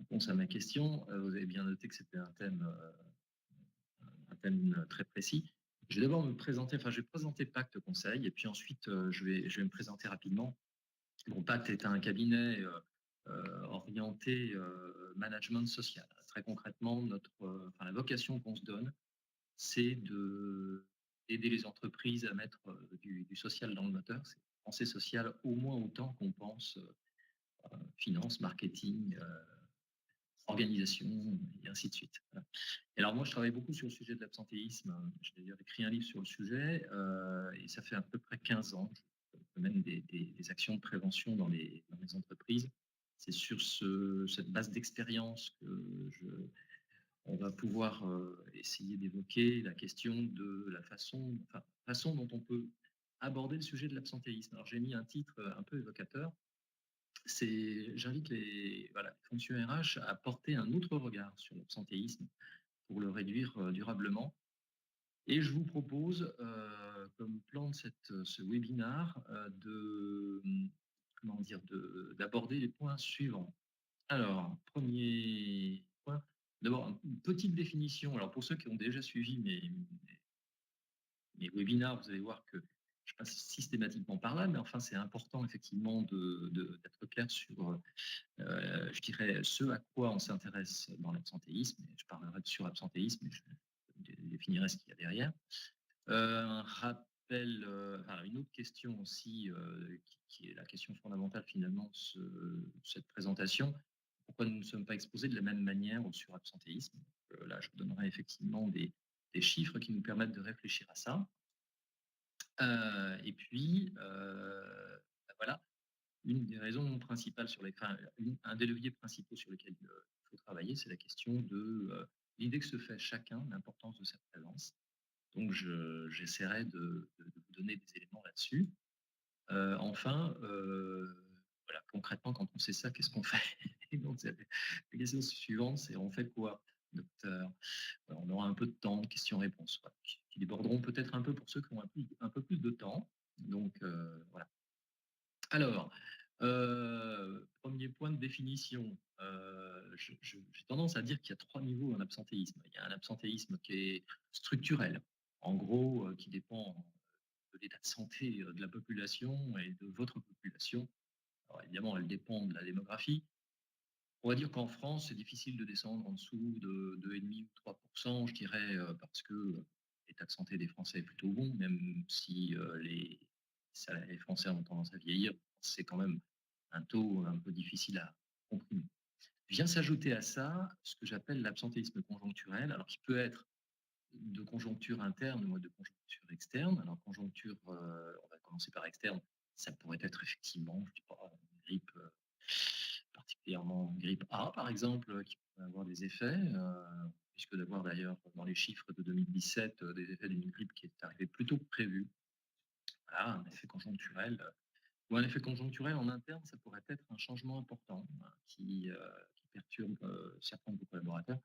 réponse à ma question. Vous avez bien noté que c'était un thème très précis. Je vais d'abord me présenter, enfin, je vais présenter Pacte Conseil, et puis ensuite, je vais me présenter rapidement. Bon, Pacte est un cabinet orienté management social. Très concrètement, la vocation qu'on se donne, c'est d'aider les entreprises à mettre du social dans le moteur. C'est penser social au moins autant qu'on pense finance, marketing, organisation, et ainsi de suite. Voilà. Et alors moi, je travaille beaucoup sur le sujet de l'absentéisme. J'ai d'ailleurs écrit un livre sur le sujet, et ça fait à peu près 15 ans que je mène des actions de prévention dans les entreprises. C'est sur cette base d'expérience que on va pouvoir essayer d'évoquer la question de la façon dont on peut aborder le sujet de l'absentéisme. Alors j'ai mis un titre un peu évocateur. J'invite les fonctions RH à porter un autre regard sur l'absentéisme pour le réduire durablement. Et je vous propose, comme plan de ce webinaire, d'aborder les points suivants. Alors, premier point, d'abord, une petite définition. Alors, pour ceux qui ont déjà suivi mes webinaires, vous allez voir que je passe systématiquement par là, mais enfin, c'est important effectivement d'être clair sur, je dirais, ce à quoi on s'intéresse dans l'absentéisme. Je parlerai de surabsentéisme, et je définirai ce qu'il y a derrière. Un rappel, une autre question aussi, qui est la question fondamentale finalement de cette présentation. Pourquoi nous ne sommes pas exposés de la même manière au surabsentéisme? Là, je vous donnerai effectivement des chiffres qui nous permettent de réfléchir à ça. Et puis, voilà, une des raisons principales un des leviers principaux sur lesquels il faut travailler, c'est la question de l'idée que se fait chacun de l'importance de sa présence. Donc, j'essaierai de vous donner des éléments là-dessus. Enfin, voilà, concrètement, quand on sait ça, qu'est-ce qu'on fait? Et donc, la question suivante, c'est on fait quoi, docteur? On aura un peu de temps, questions-réponses, voilà, qui déborderont peut-être un peu pour ceux qui ont un peu plus de temps. Donc, voilà. Alors, premier point de définition. J'ai tendance à dire qu'il y a 3 niveaux en absentéisme. Il y a un absentéisme qui est structurel, en gros, qui dépend de l'état de santé de la population et de votre population. Alors évidemment, elle dépend de la démographie. On va dire qu'en France, c'est difficile de descendre en dessous de 2,5 ou 3%, je dirais, parce que l'état de santé des Français est plutôt bon, même si les Français ont tendance à vieillir, c'est quand même un taux un peu difficile à comprimer. Vient s'ajouter à ça ce que j'appelle l'absentéisme conjoncturel, alors qui peut être de conjoncture interne ou de conjoncture externe. Alors, conjoncture, on va commencer par externe, ça pourrait être effectivement, je dis pas, une grippe, particulièrement une grippe A, par exemple, qui peut avoir des effets, puisque d'avoir d'ailleurs dans les chiffres de 2017 des effets d'une grippe qui est arrivée plus tôt que prévu. Voilà, un effet conjoncturel. Ou un effet conjoncturel en interne, ça pourrait être un changement important qui perturbe certains de vos collaborateurs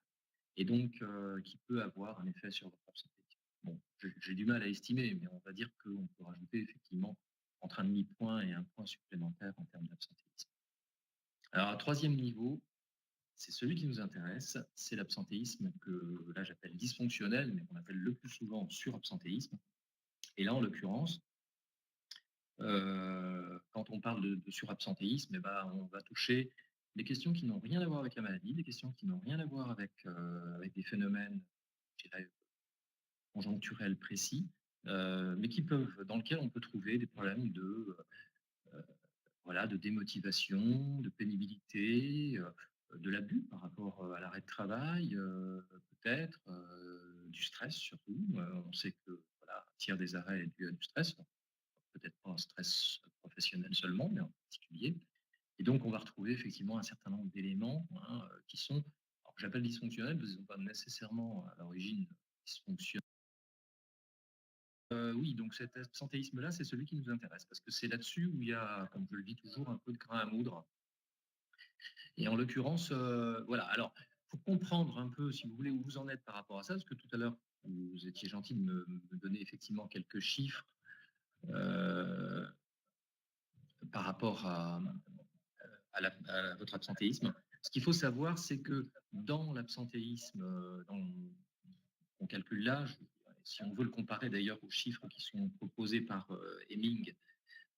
et donc qui peut avoir un effet sur votre absentéisme. Bon, j'ai du mal à estimer, mais on va dire qu'on peut rajouter effectivement entre un demi-point et un point supplémentaire en termes d'absentéisme. Alors, un troisième niveau, c'est celui qui nous intéresse, c'est l'absentéisme que là j'appelle dysfonctionnel, mais qu'on appelle le plus souvent surabsentéisme. Et là, en l'occurrence, quand on parle de surabsentéisme, on va toucher des questions qui n'ont rien à voir avec la maladie, des questions qui n'ont rien à voir avec des phénomènes, je dirais, conjoncturels précis, mais dans lesquels on peut trouver des problèmes de démotivation, de pénibilité, de l'abus par rapport à l'arrêt de travail, peut-être, du stress surtout. On sait que un tiers des arrêts est dû à du stress, peut-être pas un stress professionnel seulement, mais en particulier. Et donc, on va retrouver effectivement un certain nombre d'éléments qui sont, alors, que j'appelle dysfonctionnels, parce qu'ils ne sont pas nécessairement à l'origine dysfonctionnels. Oui, donc cet absentéisme-là, c'est celui qui nous intéresse, parce que c'est là-dessus où il y a, comme je le dis toujours, un peu de grain à moudre. Et en l'occurrence, voilà. Alors, pour comprendre un peu, si vous voulez, où vous en êtes par rapport à ça, parce que tout à l'heure, vous étiez gentil de me donner effectivement quelques chiffres par rapport à votre absentéisme. Ce qu'il faut savoir, c'est que dans l'absentéisme, on calcule l'âge, si on veut le comparer d'ailleurs aux chiffres qui sont proposés par Hemming,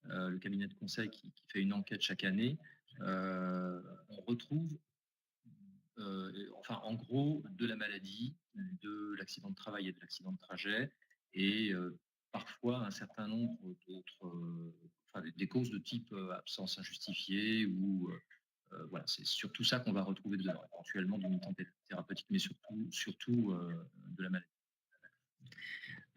le cabinet de conseil qui fait une enquête chaque année, on retrouve enfin, en gros, de la maladie, de l'accident de travail et de l'accident de trajet, et parfois un certain nombre d'autres, enfin, des causes de type absence injustifiée ou voilà, c'est surtout ça qu'on va retrouver dedans, éventuellement du mi-temps thérapeutique, mais surtout de la maladie.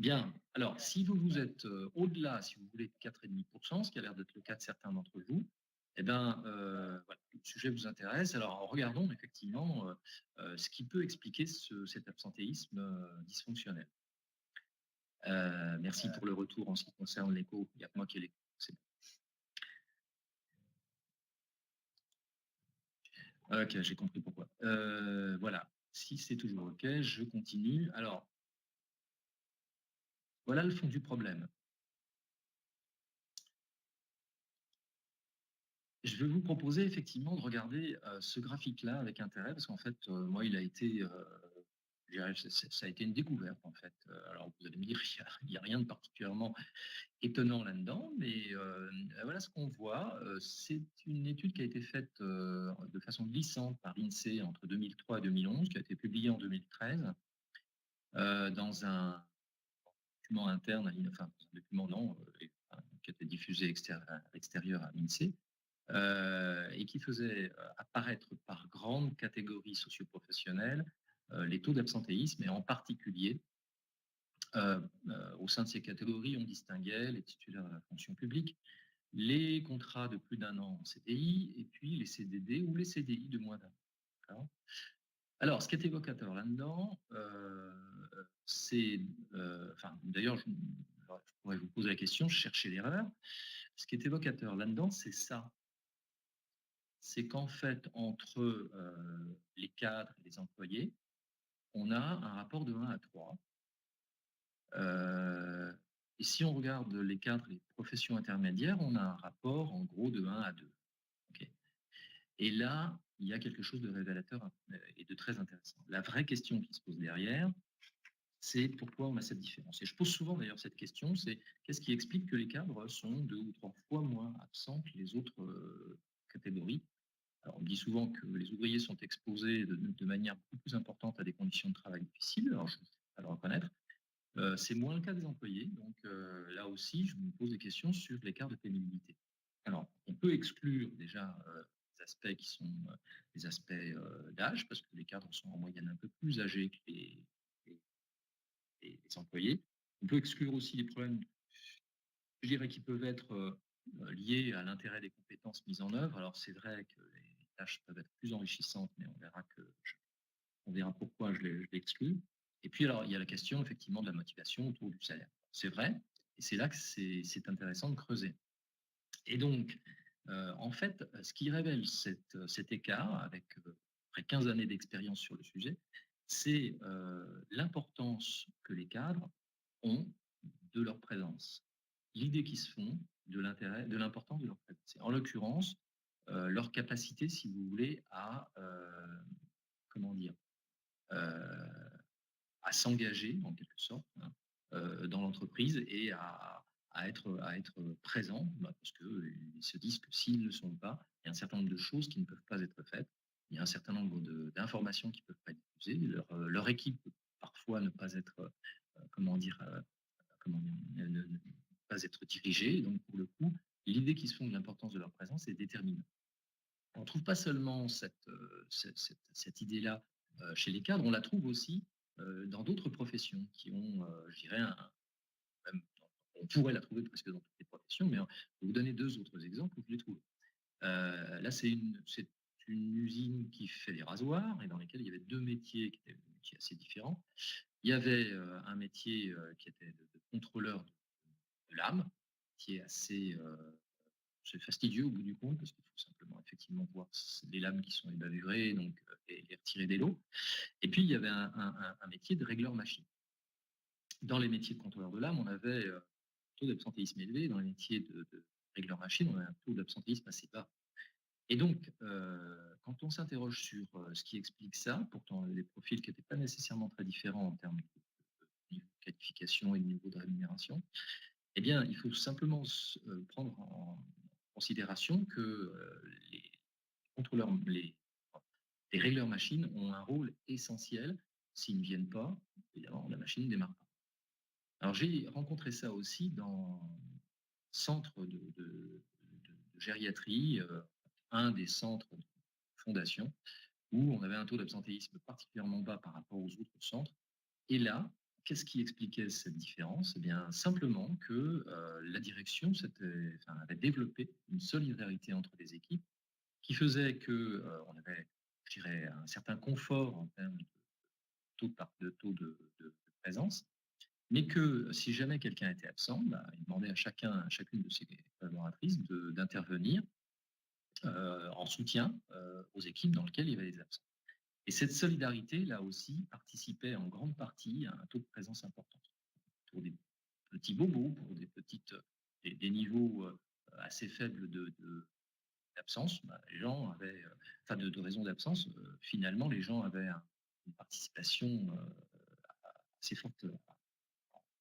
Bien, alors si vous êtes au-delà, si vous voulez, de 4,5%, ce qui a l'air d'être le cas de certains d'entre vous, eh ben, voilà, le sujet vous intéresse. Alors regardons effectivement ce qui peut expliquer cet absentéisme dysfonctionnel. Merci pour le retour en ce qui concerne l'écho. Il n'y a que moi qui ai l'écho. C'est bon. Ok, j'ai compris pourquoi. Voilà, si c'est toujours ok, je continue. Alors, voilà le fond du problème. Je vais vous proposer effectivement de regarder ce graphique-là avec intérêt, parce qu'en fait, moi, il a été, je dirais, ça a été une découverte, en fait. Alors, vous allez me dire, il y a rien de particulièrement étonnant là-dedans, mais voilà ce qu'on voit. C'est une étude qui a été faite de façon glissante par l'INSEE entre 2003 et 2011, qui a été publiée en 2013 dans un document interne, enfin, un document non, qui a été diffusé à l'extérieur à l'INSEE. Et qui faisait apparaître par grandes catégories socioprofessionnelles les taux d'absentéisme, et en particulier, au sein de ces catégories, on distinguait les titulaires de la fonction publique, les contrats de plus d'un an en CDI, et puis les CDD ou les CDI de moins d'un an. Alors, ce qui est évocateur là-dedans, c'est, enfin, d'ailleurs, je pourrais vous poser la question, chercher l'erreur. Ce qui est évocateur là-dedans, c'est ça. C'est qu'en fait, entre les cadres et les employés, on a un rapport de 1 à 3. Et si on regarde les cadres et les professions intermédiaires, on a un rapport en gros de 1 à 2. Okay. Et là, il y a quelque chose de révélateur et de très intéressant. La vraie question qui se pose derrière, c'est pourquoi on a cette différence. Et je pose souvent d'ailleurs cette question, c'est qu'est-ce qui explique que les cadres sont 2 ou 3 fois moins absents que les autres catégories. Alors, on dit souvent que les ouvriers sont exposés de manière beaucoup plus importante à des conditions de travail difficiles. Alors, je vais le reconnaître. C'est moins le cas des employés. Donc, là aussi, je me pose des questions sur l'écart de pénibilité. Alors, on peut exclure déjà des aspects qui sont des aspects d'âge, parce que les cadres sont en moyenne un peu plus âgés que les- les employés. On peut exclure aussi les problèmes, je dirais, qui peuvent être liés à l'intérêt des compétences mises en œuvre. Alors, c'est vrai que les tâches peuvent être plus enrichissantes, mais on verra pourquoi je l'exclus. Et puis, alors, il y a la question, effectivement, de la motivation autour du salaire. C'est vrai, et c'est là que c'est intéressant de creuser. Et donc, en fait, ce qui révèle cet écart, avec près 15 années d'expérience sur le sujet, c'est l'importance que les cadres ont de leur présence. L'idée qu'ils se font de l'intérêt, de l'importance de leur présence. En l'occurrence, leur capacité, si vous voulez, à comment dire, euh, à s'engager en quelque sorte, hein, dans l'entreprise, et à être présent, parce qu'ils se disent que s'ils ne le sont pas, il y a un certain nombre de choses qui ne peuvent pas être faites, il y a un certain nombre d'informations qui ne peuvent pas être diffusées, leur équipe peut parfois ne pas être, comment dire, ne pas être dirigée. Donc, pour le coup, l'idée qu'ils se font de l'importance de leur présence est déterminante. On ne trouve pas seulement cette idée-là chez les cadres, on la trouve aussi dans d'autres professions qui ont, je dirais, même, on pourrait la trouver presque dans toutes les professions, mais je vais vous donner deux autres exemples où je les trouve. Là, c'est une usine qui fait des rasoirs et dans lesquels il y avait deux métiers qui étaient des métiers assez différents. Il y avait un métier qui était de contrôleur de lame, qui est assez c'est fastidieux au bout du compte, parce qu'il faut simplement effectivement voir les lames qui sont ébavurées, donc les retirer des lots. Et puis il y avait un métier de régleur machine. Dans les métiers de contrôleur de lame, on avait un taux d'absentéisme élevé. Dans les métiers de régleur machine, on avait un taux d'absentéisme assez bas. Et donc, quand on s'interroge sur, ce qui explique ça, pourtant des profils qui n'étaient pas nécessairement très différents en termes de niveau de qualification et de niveau de rémunération, eh bien, il faut simplement prendre en considération que, les contrôleurs, les régleurs machines ont un rôle essentiel. S'ils ne viennent pas, évidemment, la machine ne démarre pas. Alors j'ai rencontré ça aussi dans centre de gériatrie, un des centres de fondation, où on avait un taux d'absentéisme particulièrement bas par rapport aux autres centres. Et là, qu'est-ce qui expliquait cette différence? Eh bien, simplement que la direction avait développé une solidarité entre les équipes qui faisait que on avait, je dirais, un certain confort en termes de taux de présence, mais que si jamais quelqu'un était absent, bah, il demandait à chacune de ses collaboratrices d'intervenir en soutien aux équipes dans lesquelles il y avait des absents. Et cette solidarité, là aussi, participait en grande partie à un taux de présence important. Pour des petits bobos, pour des niveaux assez faibles d'absence, bah, les gens avaient, enfin de raison d'absence, finalement, les gens avaient une participation assez forte dans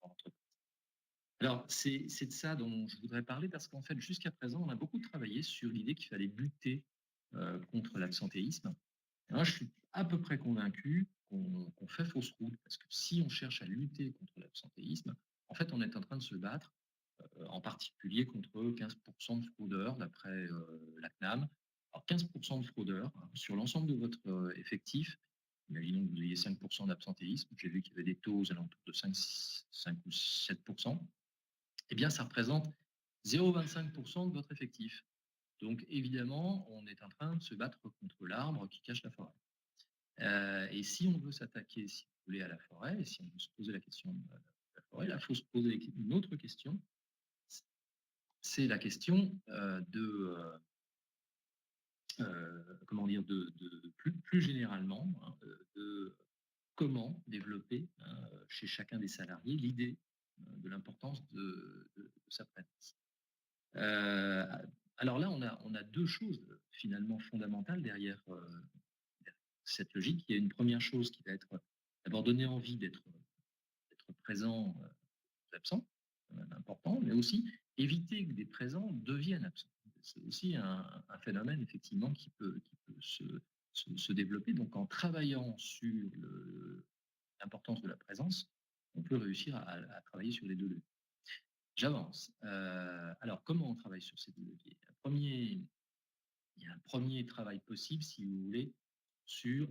l'entreprise. Alors, c'est de ça dont je voudrais parler parce qu'en fait, jusqu'à présent, on a beaucoup travaillé sur l'idée qu'il fallait lutter contre l'absentéisme. Et moi, je suis à peu près convaincu qu'on fait fausse route parce que si on cherche à lutter contre l'absentéisme, en fait, on est en train de se battre, en particulier contre 15% de fraudeurs d'après la CNAM. Alors, 15% de fraudeurs hein, sur l'ensemble de votre effectif. Imaginons que vous ayez 5% d'absentéisme. J'ai vu qu'il y avait des taux aux alentours de 5 ou 7%. Eh bien, ça représente 0,25% de votre effectif. Donc, évidemment, on est en train de se battre contre l'arbre qui cache la forêt. Et si on veut s'attaquer, si vous voulez, à la forêt, et si on veut se poser la question de la forêt, là, il faut se poser une autre question. C'est la question comment dire, plus généralement, hein, de comment développer hein, chez chacun des salariés l'idée de l'importance de sa présence. Euh, alors là, on a deux choses finalement fondamentales derrière cette logique. Il y a une première chose qui va être d'abord donner envie d'être présent aux absents, important, mais aussi éviter que des présents deviennent absents. C'est aussi un phénomène effectivement qui peut se développer. Donc en travaillant sur l'importance de la présence, on peut réussir à travailler sur les deux leviers. J'avance. Alors, comment on travaille sur ces deux leviers? Il y a un premier travail possible, si vous voulez, sur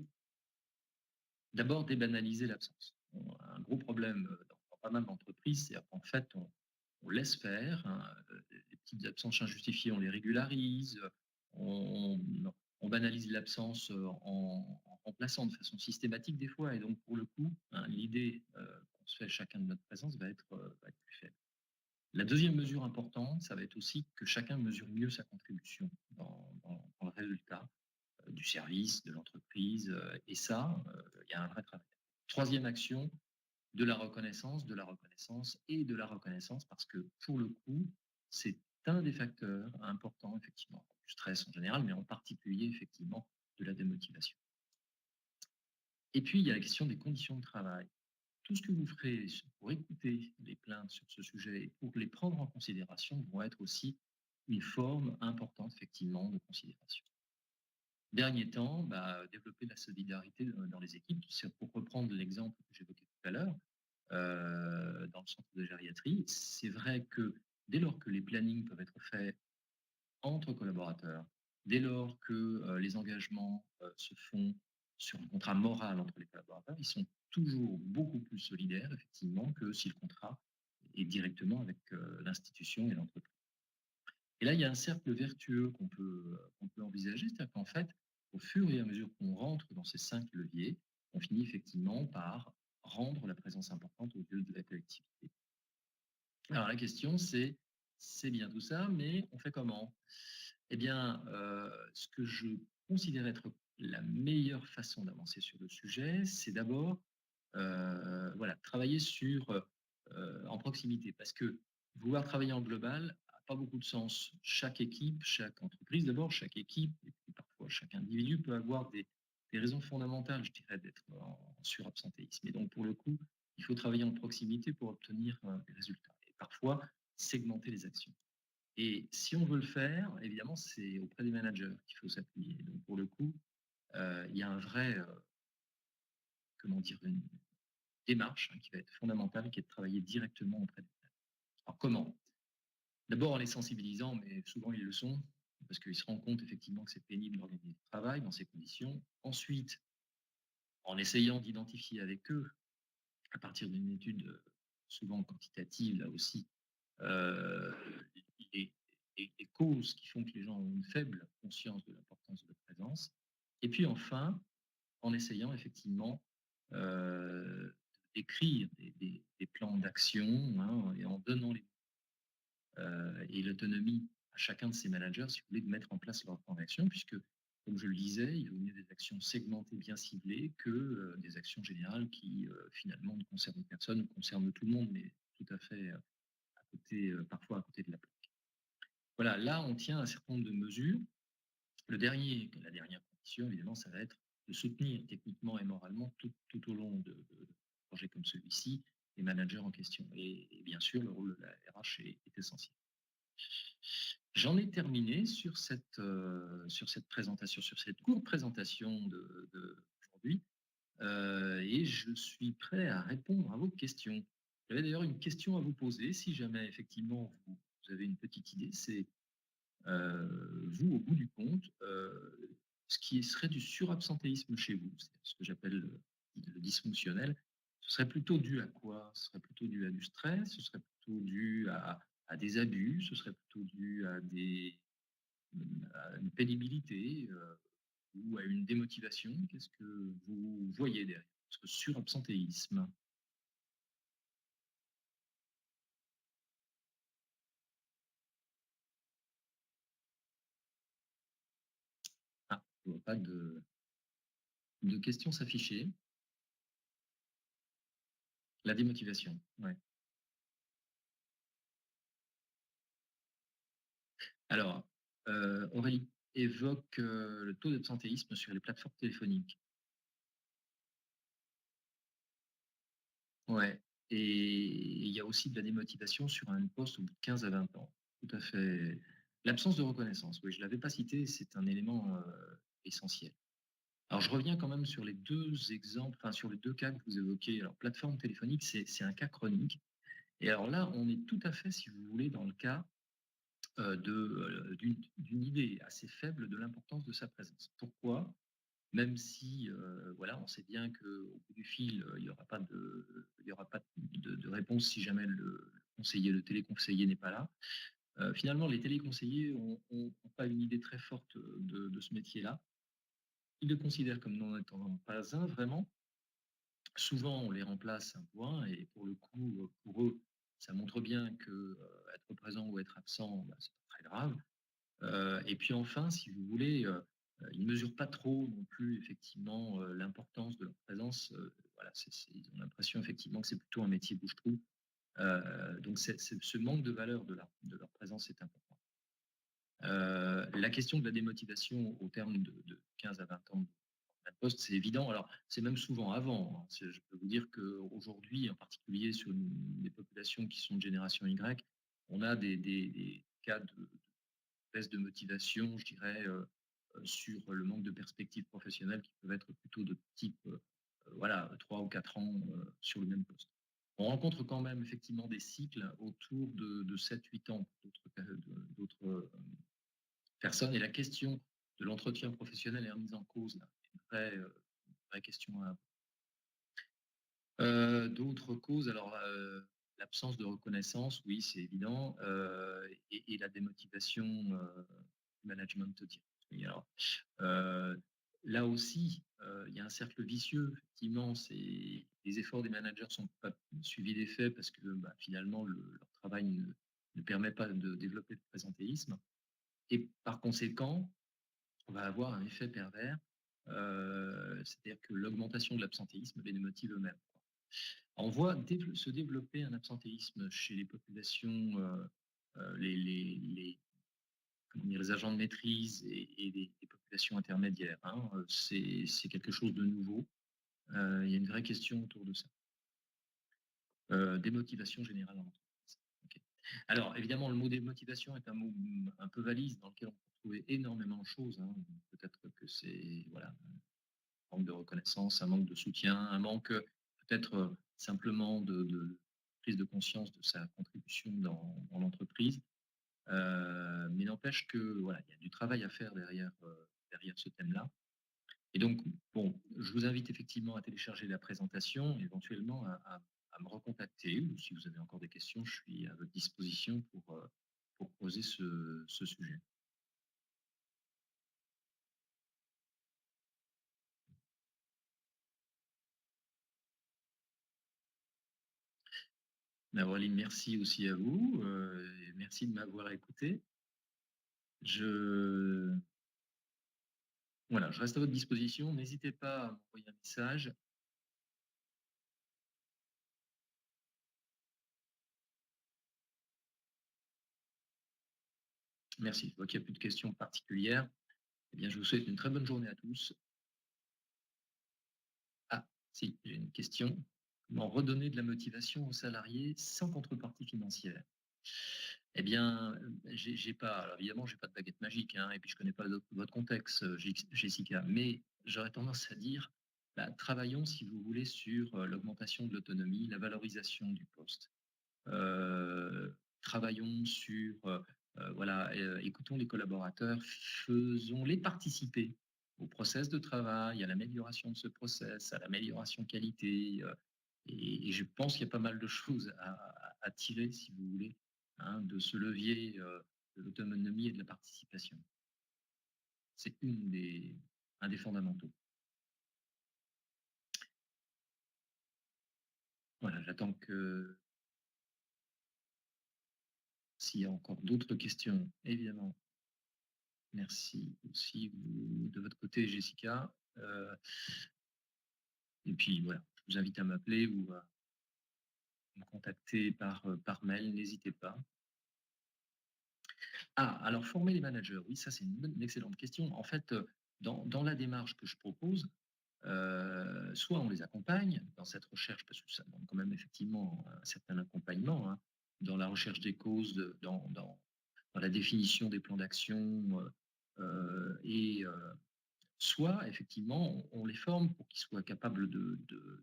d'abord débanaliser l'absence. Un gros problème dans pas mal d'entreprises, c'est qu'en fait, on laisse faire. Hein, les petites absences injustifiées, on les régularise. On, on banalise l'absence en remplaçant de façon systématique des fois. Et donc, pour le coup, hein, l'idée qu'on se fait chacun de notre présence va être plus faible. La deuxième mesure importante, ça va être aussi que chacun mesure mieux sa contribution dans le résultat du service, de l'entreprise. Et ça, il y a un vrai travail. Troisième action, de la reconnaissance et de la reconnaissance, parce que pour le coup, c'est un des facteurs importants, effectivement, du stress en général, mais en particulier, effectivement, de la démotivation. Et puis, il y a la question des conditions de travail. Tout ce que vous ferez pour écouter les plaintes sur ce sujet et pour les prendre en considération vont être aussi une forme importante, effectivement, de considération. Dernier temps, bah, développer la solidarité dans les équipes. C'est pour reprendre l'exemple que j'évoquais tout à l'heure, dans le centre de gériatrie, c'est vrai que dès lors que les plannings peuvent être faits entre collaborateurs, dès lors que les engagements se font sur un contrat moral entre les collaborateurs, ils sont toujours beaucoup plus solidaires, effectivement, que si le contrat est directement avec l'institution et l'entreprise. Et là, il y a un cercle vertueux qu'on peut envisager, c'est-à-dire qu'en fait, au fur et à mesure qu'on rentre dans ces 5 leviers, on finit effectivement par rendre la présence importante au lieu de la collectivité. Alors la question, c'est bien tout ça, mais on fait comment? Eh bien, ce que je considère être la meilleure façon d'avancer sur le sujet, c'est d'abord voilà, travailler en proximité. Parce que vouloir travailler en global, pas beaucoup de sens. Chaque équipe, chaque entreprise d'abord, chaque équipe et puis parfois chaque individu peut avoir des raisons fondamentales, je dirais, d'être en surabsentéisme et donc pour le coup, il faut travailler en proximité pour obtenir, des résultats et parfois segmenter les actions et si on veut le faire, évidemment, c'est auprès des managers qu'il faut s'appuyer donc pour le coup, il y a un vrai, comment dire? Une démarche, hein, qui va être fondamentale, qui est de travailler directement auprès des managers. Alors comment? D'abord en les sensibilisant, mais souvent ils le sont, parce qu'ils se rendent compte effectivement que c'est pénible d'organiser le travail dans ces conditions. Ensuite, en essayant d'identifier avec eux, à partir d'une étude souvent quantitative, là aussi, euh, les, les causes qui font que les gens ont une faible conscience de l'importance de la présence. Et puis enfin, en essayant effectivement d'écrire des plans d'action hein, et en donnant les et l'autonomie à chacun de ces managers, si vous voulez, de mettre en place leur plan d'action, puisque, comme je le disais, il vaut mieux des actions segmentées, bien ciblées, que des actions générales qui, finalement, ne concernent personne ou concernent tout le monde, mais tout à fait à côté, parfois à côté de la plaque. Voilà, là, on tient un certain nombre de mesures. La dernière condition, évidemment, ça va être de soutenir techniquement et moralement tout au long de projets comme celui-ci les managers en question. Et bien sûr, le rôle de la RH est essentiel. J'en ai terminé sur cette présentation, sur cette courte présentation d'aujourd'hui, et je suis prêt à répondre à vos questions. J'avais d'ailleurs une question à vous poser, si jamais effectivement vous avez une petite idée, c'est vous, au bout du compte, ce qui serait du surabsentéisme chez vous, c'est ce que j'appelle le dysfonctionnel, ce serait plutôt dû à quoi? Ce serait plutôt dû à du stress? Ce serait plutôt dû à des abus? Ce serait plutôt dû à une pénibilité ou à une démotivation? Qu'est-ce que vous voyez derrière ce surabsentéisme? Ah, je vois pas de questions s'afficher. La démotivation, ouais. Alors, Aurélie évoque, le taux d'absentéisme sur les plateformes téléphoniques. Ouais et il y a aussi de la démotivation sur un poste au bout de 15 à 20 ans. Tout à fait. L'absence de reconnaissance, oui, je ne l'avais pas cité, c'est un élément, essentiel. Alors je reviens quand même sur les 2 exemples, enfin sur les 2 cas que vous évoquez. Alors plateforme téléphonique, c'est un cas chronique et alors là, on est tout à fait, si vous voulez, dans le cas, d'une idée assez faible de l'importance de sa présence. Pourquoi? Même si, voilà, on sait bien qu'au bout du fil, il y aura pas de réponse si jamais le téléconseiller n'est pas là. Finalement, les téléconseillers ont pas une idée très forte de ce métier-là. Ils le considèrent comme n'en étant pas un vraiment. Souvent, on les remplace un point et pour le coup, pour eux, ça montre bien que, être présent ou être absent, bah, c'est pas très grave. Et puis enfin, si vous voulez, ils ne mesurent pas trop non plus effectivement, l'importance de leur présence, voilà, ils ont l'impression effectivement que c'est plutôt un métier bouche-trou. Donc ce manque de valeur de leur présence est important. La question de la démotivation au terme de 15 à 20 ans de poste, c'est évident. Alors, c'est même souvent avant, hein. Je peux vous dire qu'aujourd'hui, en particulier sur les populations qui sont de génération Y, on a des cas de baisse de motivation, je dirais, sur le manque de perspectives professionnelles qui peuvent être plutôt de type, voilà, 3 ou 4 ans, sur le même poste. On rencontre quand même effectivement des cycles autour de 7-8 ans pour d'autres personnes et la question de l'entretien professionnel est remise en cause là. C'est une vraie question à d'autres causes, alors, l'absence de reconnaissance, oui, c'est évident, et la démotivation, du management direct. Oui, alors, heu, là aussi, il y a un cercle vicieux. Effectivement, c'est les efforts des managers sont pas suivis d'effet parce que, bah, finalement, leur travail ne permet pas de développer le présentéisme et par conséquent, on va avoir un effet pervers, c'est-à-dire que l'augmentation de l'absentéisme les démotive eux-mêmes. On voit se développer un absentéisme chez les populations les comment dire, les agents de maîtrise et les populations intermédiaires, hein, c'est quelque chose de nouveau. Il y a une vraie question autour de ça. Des motivations générales en entreprise. OK. Alors évidemment, le mot démotivation est un mot, un peu valise dans lequel on peut trouver énormément de choses, hein. Peut-être que c'est voilà, un manque de reconnaissance, un manque de soutien, un manque, peut-être, simplement de prise de conscience de sa contribution dans l'entreprise. Mais n'empêche que voilà, il y a du travail à faire derrière ce thème-là. Et donc, bon, je vous invite effectivement à télécharger la présentation, éventuellement à me recontacter, ou si vous avez encore des questions, je suis à votre disposition pour poser ce sujet. Aurélie, merci aussi à vous, et merci de m'avoir écouté. Je voilà, je reste à votre disposition. N'hésitez pas à m'envoyer un message. Merci. Je vois qu'il n'y a plus de questions particulières. Eh bien, je vous souhaite une très bonne journée à tous. Ah, si, j'ai une question. Comment redonner de la motivation aux salariés sans contrepartie financière? Eh bien, j'ai pas alors évidemment, j'ai pas de baguette magique, hein, et puis je connais pas votre contexte, Jessica, mais j'aurais tendance à dire, bah, travaillons, si vous voulez, sur, l'augmentation de l'autonomie, la valorisation du poste. Travaillons sur, voilà, écoutons les collaborateurs, faisons-les participer au process de travail, à l'amélioration de ce process, à l'amélioration qualité, et je pense qu'il y a pas mal de choses à tirer, si vous voulez, hein, de ce levier, de l'autonomie et de la participation. C'est un des fondamentaux. Voilà, j'attends que s'il y a encore d'autres questions, évidemment. Merci aussi vous de votre côté, Jessica. Et puis voilà, je vous invite à m'appeler ou à me contacter par mail, n'hésitez pas. Ah, alors former les managers, oui, ça c'est une excellente question. En fait, dans la démarche que je propose, soit on les accompagne dans cette recherche, parce que ça demande quand même effectivement un certain accompagnement, hein, dans la recherche des causes, dans la définition des plans d'action, et soit effectivement on les forme pour qu'ils soient capables de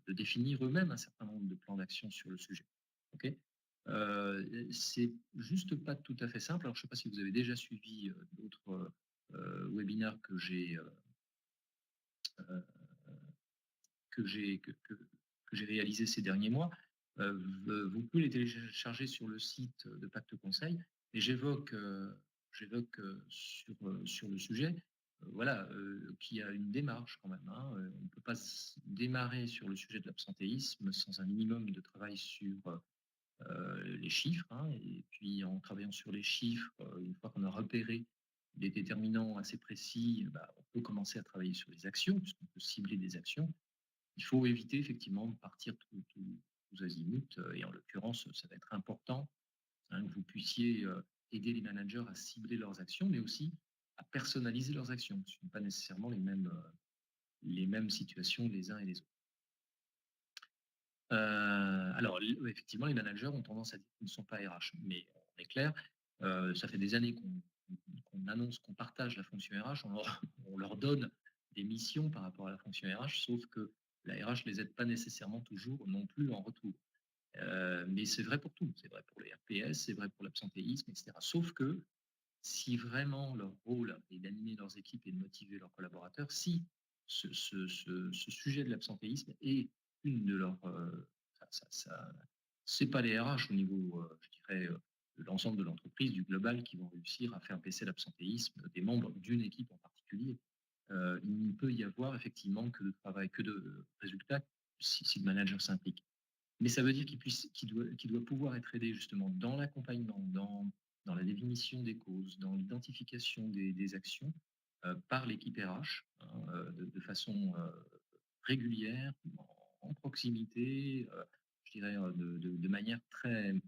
définir eux-mêmes un certain nombre de plans d'action sur le sujet. OK? C'est juste pas tout à fait simple. Alors je ne sais pas si vous avez déjà suivi, d'autres, webinaires heu, que j'ai réalisés ces derniers mois. Vous pouvez les télécharger sur le site de Pacte Conseil, et j'évoque, sur le sujet, voilà, qu'il y a une démarche quand même, hein, on ne peut pas démarrer sur le sujet de l'absentéisme sans un minimum de travail sur, les chiffres, hein, et puis en travaillant sur les chiffres, une fois qu'on a repéré des déterminants assez précis, bah, on peut commencer à travailler sur les actions, puisqu'on peut cibler des actions. Il faut éviter effectivement de partir tous azimuts, et en l'occurrence, ça va être important, hein, que vous puissiez, aider les managers à cibler leurs actions, mais aussi à personnaliser leurs actions. Ce ne sont pas nécessairement les mêmes situations les uns et les autres. Alors, effectivement, les managers ont tendance à dire qu'ils ne sont pas RH, mais on est clair, ça fait des années qu'on annonce qu'on partage la fonction RH, on leur donne des missions par rapport à la fonction RH, sauf que la RH ne les aide pas nécessairement toujours non plus en retour. Mais c'est vrai pour tout, c'est vrai pour les RPS, c'est vrai pour l'absentéisme, et cetera. Sauf que si vraiment leur rôle est d'animer leurs équipes et de motiver leurs collaborateurs, si ce sujet de l'absentéisme est une de leurs, c'est pas les RH au niveau, je dirais, de l'ensemble de l'entreprise, du global, qui vont réussir à faire baisser l'absentéisme des membres d'une équipe en particulier. Il ne peut y avoir effectivement que de travail, que de résultats si le manager s'implique. Mais ça veut dire qu'il doit pouvoir être aidé justement dans l'accompagnement, dans la définition des causes, dans l'identification des actions, par l'équipe RH, hein, de façon, régulière, en proximité, je dirais, de manière très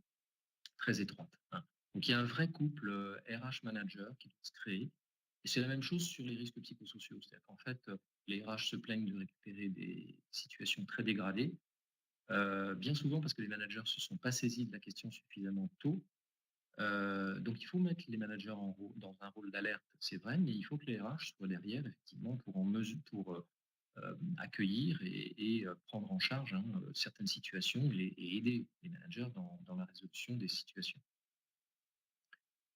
étroite, hein. Donc il y a un vrai couple, RH manager qui doit se créer et c'est la même chose sur les risques psychosociaux. C'est-à-dire qu'en fait, les RH se plaignent de récupérer des situations très dégradées, bien souvent parce que les managers se sont pas saisis de la question suffisamment tôt. Donc il faut mettre les managers dans un rôle d'alerte, c'est vrai, mais il faut que les RH soient derrière effectivement pour en mesure pour, accueillir et prendre en charge, hein, certaines situations et aider les managers dans la résolution des situations.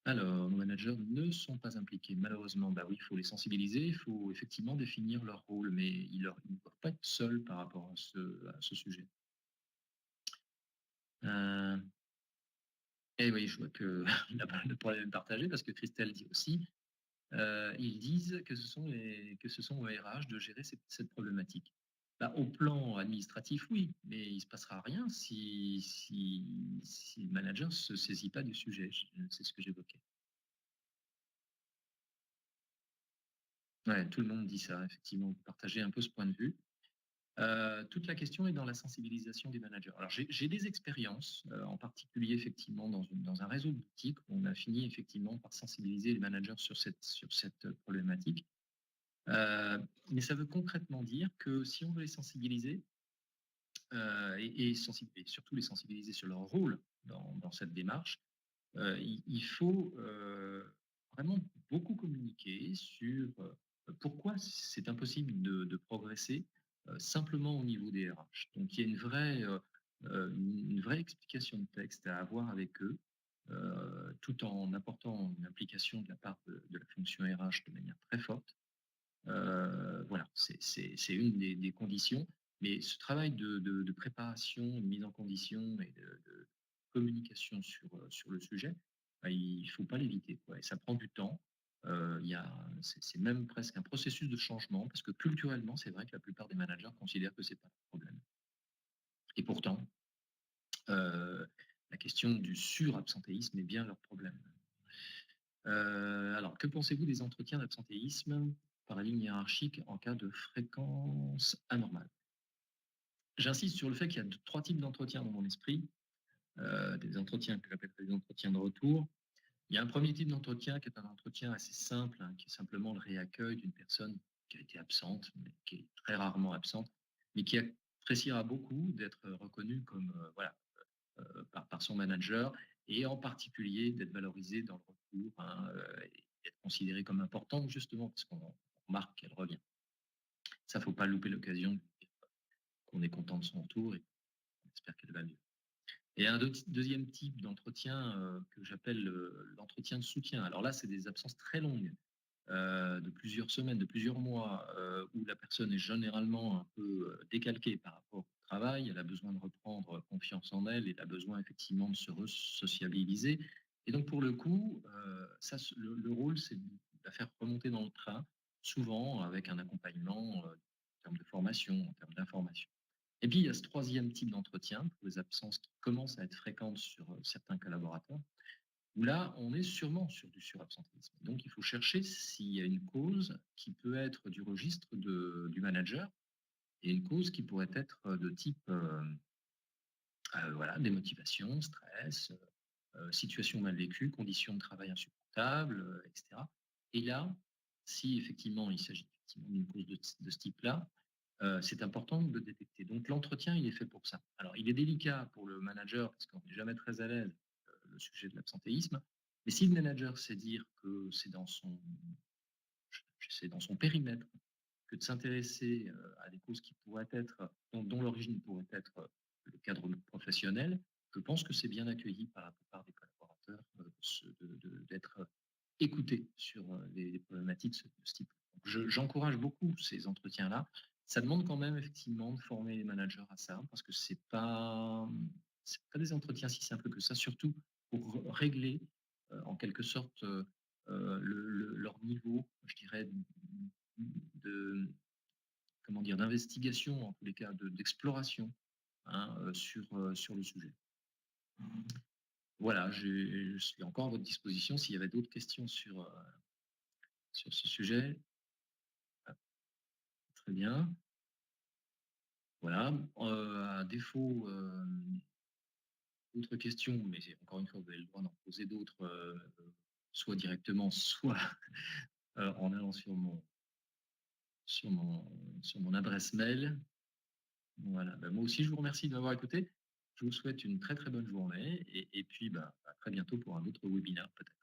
Alors, nos managers ne sont pas impliqués, malheureusement. Bah oui, il faut les sensibiliser, il faut effectivement définir leur rôle, mais ils ne peuvent pas être seuls par rapport à ce sujet. Euh, et oui, je vois que le problème est partagé parce que Christelle dit aussi, ils disent que que ce sont aux RH de gérer cette problématique. Bah, au plan administratif, oui, mais il ne se passera rien si le manager ne se saisit pas du sujet. C'est ce que j'évoquais. Ouais, tout le monde dit ça, effectivement, partager un peu ce point de vue. Toute la question est dans la sensibilisation des managers. Alors, j'ai des expériences, en particulier effectivement dans un réseau de boutiques où on a fini effectivement par sensibiliser les managers sur cette problématique. Mais ça veut concrètement dire que si on veut les sensibiliser, et surtout les sensibiliser sur leur rôle dans cette démarche, il faut, vraiment beaucoup communiquer sur, pourquoi c'est impossible de progresser, simplement au niveau des RH. Donc il y a une vraie explication de texte à avoir avec eux, tout en apportant une implication de la part de la fonction RH de manière très forte. Voilà, c'est une des conditions. Mais ce travail de préparation, de mise en condition et de communication sur le sujet, bah, il ne faut pas l'éviter, quoi. Et ça prend du temps. C'est même presque un processus de changement parce que culturellement, c'est vrai que la plupart des managers considèrent que c'est pas un problème. Et pourtant, la question du surabsentéisme est bien leur problème. Alors, que pensez-vous des entretiens d'absentéisme par la ligne hiérarchique en cas de fréquence anormale? J'insiste sur le fait qu'il y a trois types d'entretiens dans mon esprit, des entretiens que j'appelle des entretiens de retour. Il y a un premier type d'entretien qui est un entretien assez simple, hein, qui est simplement le réaccueil d'une personne qui a été absente, mais qui est très rarement absente, mais qui appréciera beaucoup d'être reconnue comme voilà, par son manager et en particulier d'être valorisée dans le retour, hein, et d'être considérée comme importante justement parce qu'on remarque qu'elle revient. Ça, faut pas louper l'occasion de dire qu'on est content de son retour et qu'on espère qu'elle va mieux. Et un deuxième type d'entretien que j'appelle l'entretien de soutien. Alors là, c'est des absences très longues, de plusieurs semaines, de plusieurs mois, où la personne est généralement un peu décalquée par rapport au travail. Elle a besoin de reprendre confiance en elle, et elle a besoin effectivement de se sociabiliser. Et donc pour le coup, ça, le rôle, c'est de la faire remonter dans le train, souvent avec un accompagnement en termes de formation, en termes d'information. Et puis il y a ce troisième type d'entretien pour les absences qui commencent à être fréquentes sur certains collaborateurs où là, on est sûrement sur du surabsentéisme. Donc, il faut chercher s'il y a une cause qui peut être du registre du manager et une cause qui pourrait être de type voilà, démotivation, stress, situation mal vécue, conditions de travail insupportables, etc. Et là, si effectivement il s'agit effectivement d'une cause de ce type-là, c'est important de le détecter. Donc l'entretien, il est fait pour ça. Alors, il est délicat pour le manager parce qu'on n'est jamais très à l'aise le sujet de l'absentéisme. Mais si le manager sait dire que c'est dans son périmètre que de s'intéresser à des causes qui pourraient être, dont l'origine pourrait être le cadre professionnel, je pense que c'est bien accueilli par la plupart des collaborateurs d'être écoutés sur les problématiques de ce type. J'encourage beaucoup ces entretiens-là. Ça demande quand même effectivement de former les managers à ça, parce que c'est pas des entretiens si simples que ça, surtout pour régler en quelque sorte leur niveau, je dirais, de comment dire, d'investigation, en tous les cas, d'exploration, hein, sur le sujet. Voilà, je suis encore à votre disposition s'il y avait d'autres questions sur ce sujet. Ah, très bien. Voilà. À défaut d'autres questions, mais encore une fois, vous avez le droit d'en poser d'autres, soit directement, soit en allant sur mon adresse mail. Voilà, bah, moi aussi je vous remercie de m'avoir écouté. Je vous souhaite une très, très bonne journée et puis, bah, à très bientôt pour un autre webinaire peut-être.